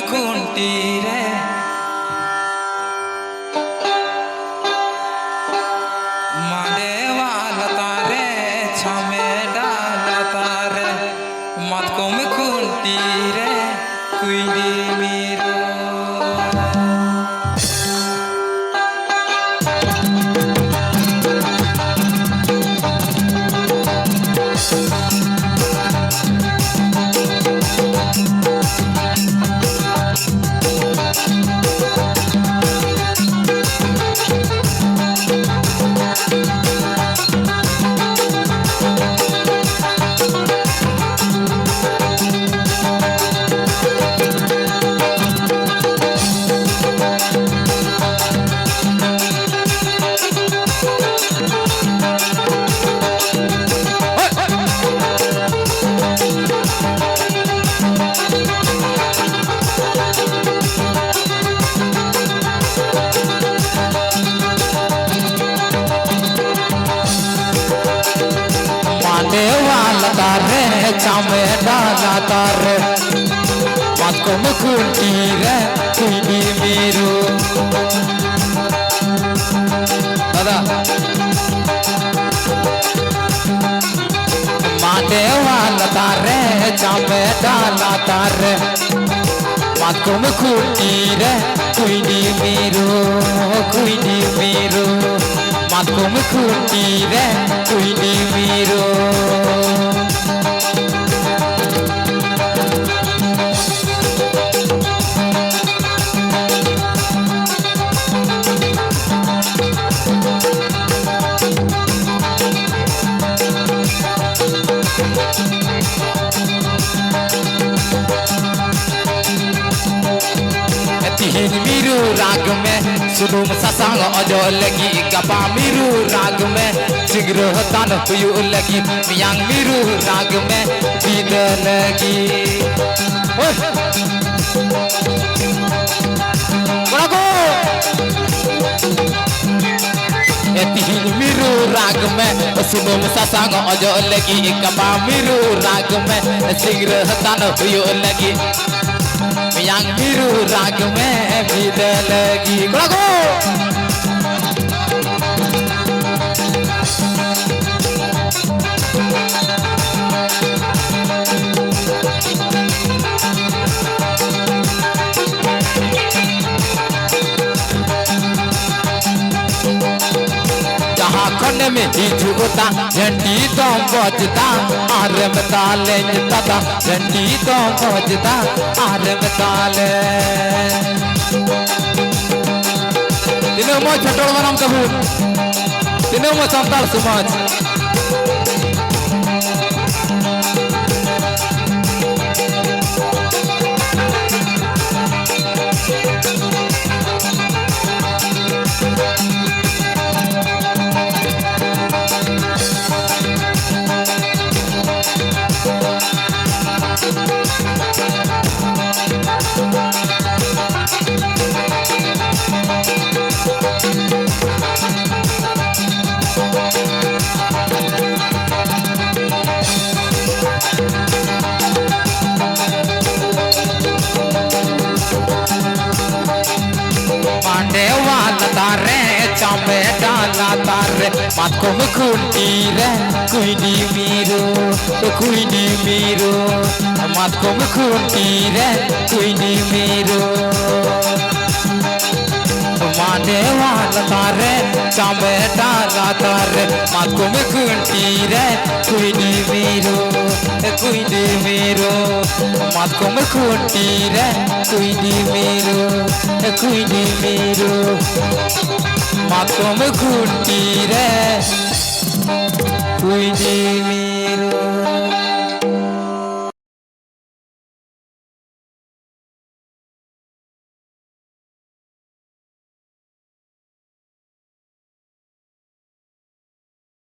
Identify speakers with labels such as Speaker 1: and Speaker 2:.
Speaker 1: में खूंटी रे मारे वाला तारे छामे डाला तारे मत को में खूंटी रे कुइडी मीरो वाला तारे चामे डाला तारे मत को में खूंटी रे कुइडी मीरो दादा माने वाला तारे चामे डाला तारे मत को में खूंटी रे कुइडी मीरो मत को में खूंटी रे कुइडी मीरो तिहिन मीरू राग में सुदुम ससांग अजो लगी गपा मीरू राग में सिगरो तान हुयु लगी मियांग मीरू राग में बीद लगी तिहिन मीरू राग में सुदुम ससांग अजो लगी गपा मीरू राग में सिगरो तान हुयु लगी मियांग मीरू राग में बीद लगी खंड में ही झुकता झंडी तो बजता आरे में ताले तथा झंडी तो बजता आरे में ताले दिनों में छटोल वरम कबूल दिनों में संताल समाज तारे चामे डाला तारे मत को में खूंटी रे कुइडी मीरो मत को में खूंटी रे कुइडी मीरो माने वाला तारे चामे डाला तारे मत को में खूंटी रे कुइडी मीरो मत को में खूंटी रे कुइडी मीरो मत को में खूंटी रे कुइडी मीरो